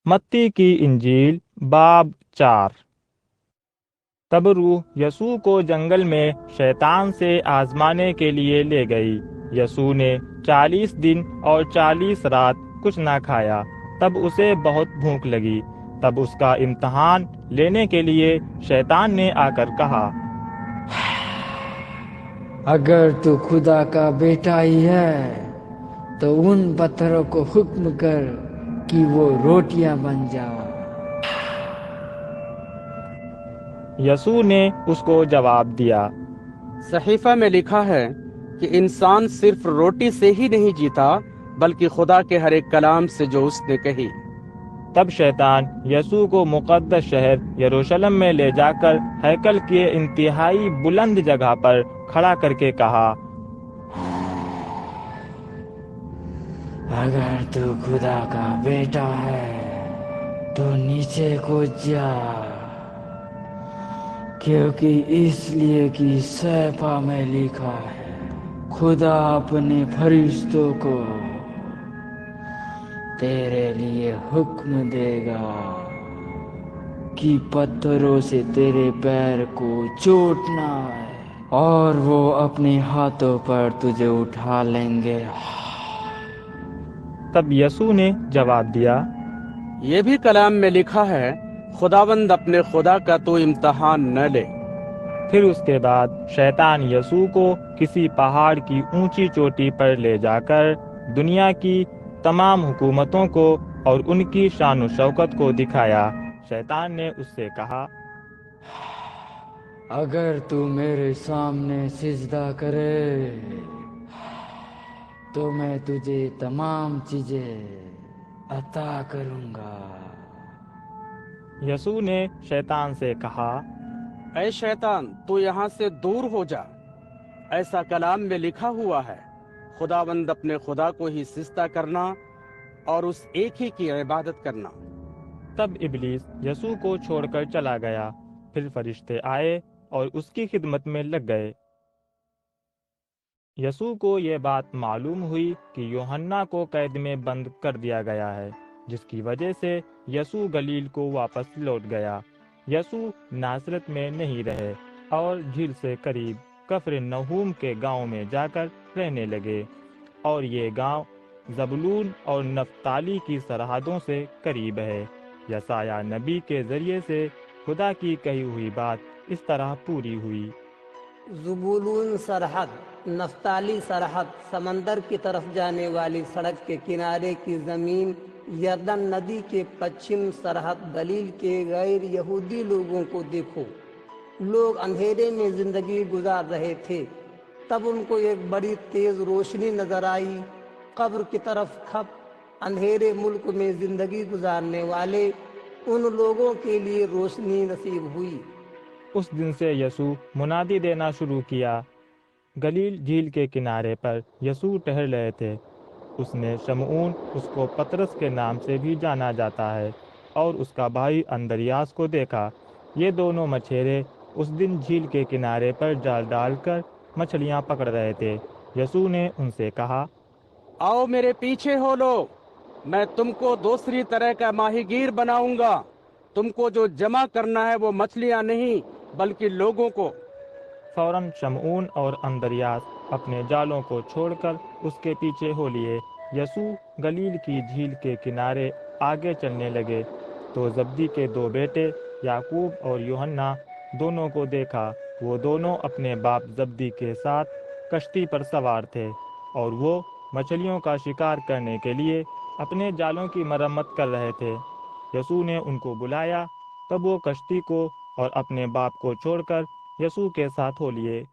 मत्ती की इंजील बाब 4। तब रूह यसू को जंगल में शैतान से आजमाने के लिए ले गई। यसू ने 40 दिन और 40 रात कुछ ना खाया। तब उसे बहुत भूख लगी। तब उसका इम्तहान लेने के लिए शैतान ने आकर कहा, अगर तू खुदा का बेटा ही है तो उन पत्थरों को हुक्म कर कि वो रोटियां बन जाओ। यसू ने उसको जवाब दिया, सहीफा में लिखा है कि इंसान सिर्फ रोटी से ही नहीं जीता बल्कि खुदा के हर एक कलाम से जो उसने कही। तब शैतान यसू को मुकद्दस शहर यरूशलेम में ले जाकर हैकल के इंतहाई बुलंद जगह पर खड़ा करके कहा, अगर तू खुदा का बेटा है तो नीचे कूद जा, क्योंकि इसलिए कि सैफा में लिखा है, खुदा अपने फरिश्तों को तेरे लिए हुक्म देगा कि पत्थरों से तेरे पैर को चोट ना आए, और वो अपने हाथों पर तुझे उठा लेंगे। तब यसू ने जवाब दिया, ये भी कलाम में लिखा है, खुदावंद अपने खुदा का तो इम्तहान न ले। फिर उसके बाद शैतान यसू को किसी पहाड़ की ऊंची चोटी पर ले जाकर दुनिया की तमाम हुकूमतों को और उनकी शान व शौकत को दिखाया। शैतान ने उससे कहा, अगर तू मेरे सामने सिजदा करे तो मैं तुझे तमाम चीजें अता करूंगा। यसू ने शैतान से कहा, ऐ शैतान, तू यहाँ से दूर हो जा। ऐसा कलाम में लिखा हुआ है, खुदावंद अपने खुदा को ही सिजदा करना और उस एक ही की इबादत करना। तब इब्लीस यसू को छोड़कर चला गया। फिर फरिश्ते आए और उसकी खिदमत में लग गए। यसू को ये बात मालूम हुई कि यूहन्ना को कैद में बंद कर दिया गया है, जिसकी वजह से यसू गलील को वापस लौट गया। यसू नासरत में नहीं रहे और झील से करीब कफरनहूम के गांव में जाकर रहने लगे, और ये गांव जबूलून और नफ्ताली की सरहदों से करीब है। यसाया नबी के जरिए से खुदा की कही हुई बात इस तरह पूरी हुई, ज़ुबूलून सरहद, नफ्ताली सरहद, समंदर की तरफ जाने वाली सड़क के किनारे की ज़मीन, यरदन नदी के पश्चिम सरहद, गलील के गैर यहूदी लोगों को देखो। लोग अंधेरे में ज़िंदगी गुजार रहे थे। तब उनको एक बड़ी तेज़ रोशनी नजर आई। कब्र की तरफ खप अंधेरे मुल्क में ज़िंदगी गुजारने वाले उन लोगों के लिए रोशनी नसीब हुई। उस दिन से यसू मुनादी देना शुरू किया। गलील झील के किनारे पर यसू टहल रहे थे। उसने शमऊन, उसको पतरस के नाम से भी जाना जाता है, और उसका भाई अंदरियास को देखा। ये दोनों मछेरे उस दिन झील के किनारे पर जाल डालकर मछलियां पकड़ रहे थे। यसू ने उनसे कहा, आओ मेरे पीछे हो लो, मैं तुमको दूसरी तरह का माहीगीर बनाऊंगा। तुमको जो जमा करना है वो मछलियां नहीं बल्कि लोगों को। फौरन शमऊन और अंदरियास अपने जालों को छोड़कर उसके पीछे हो लिए। यसू गलील की झील के किनारे आगे चलने लगे तो जब्दी के दो बेटे याकूब और यूहन्ना दोनों को देखा। वो दोनों अपने बाप जब्दी के साथ कश्ती पर सवार थे, और वो मछलियों का शिकार करने के लिए अपने जालों की मरम्मत कर रहे थे। यसू ने उनको बुलाया। तब वो कश्ती को और अपने बाप को छोड़कर यसू के साथ हो लिए।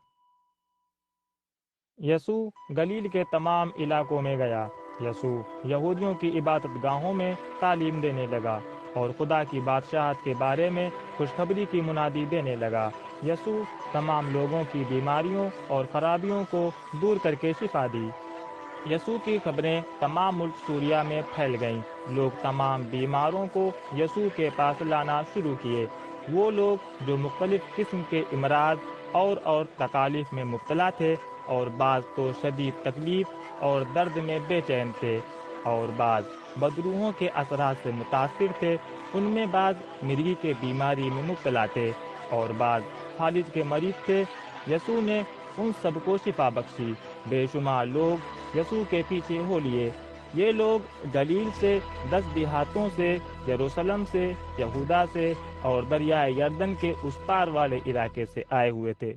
यसू गलील के तमाम इलाकों में गया। यसू यहूदियों की इबादत गाहों में तालीम देने लगा और खुदा की बादशाहत के बारे में खुशखबरी की मुनादी देने लगा। यसू तमाम लोगों की बीमारियों और खराबियों को दूर करके शिफा दी। यसू की खबरें तमाम मुल्क सूरिया में फैल गईं। लोग तमाम बीमारों को यसू के पास लाना शुरू किए। वो लोग जो मुख्तलिफ किस्म के इमराज और तकालीफ में मुब्तला थे, और बाज़ तो शदीद तकलीफ और दर्द में बेचैन थे, और बाज़ بدروحوں کے اثرات سے متاثر تھے، ان میں بعض مرگی کے بیماری میں مبتلا تھے اور بعض فالج کے مریض تھے۔ یسوع نے ان سب کو شفا بخشی۔ بے شمار لوگ یسوع کے پیچھے ہو لیے۔ یہ لوگ گلیل سے، 10 دیہاتوں سے، یروشلم سے، یہودا سے اور دریائے یردن کے اس پار والے علاقے سے آئے ہوئے تھے۔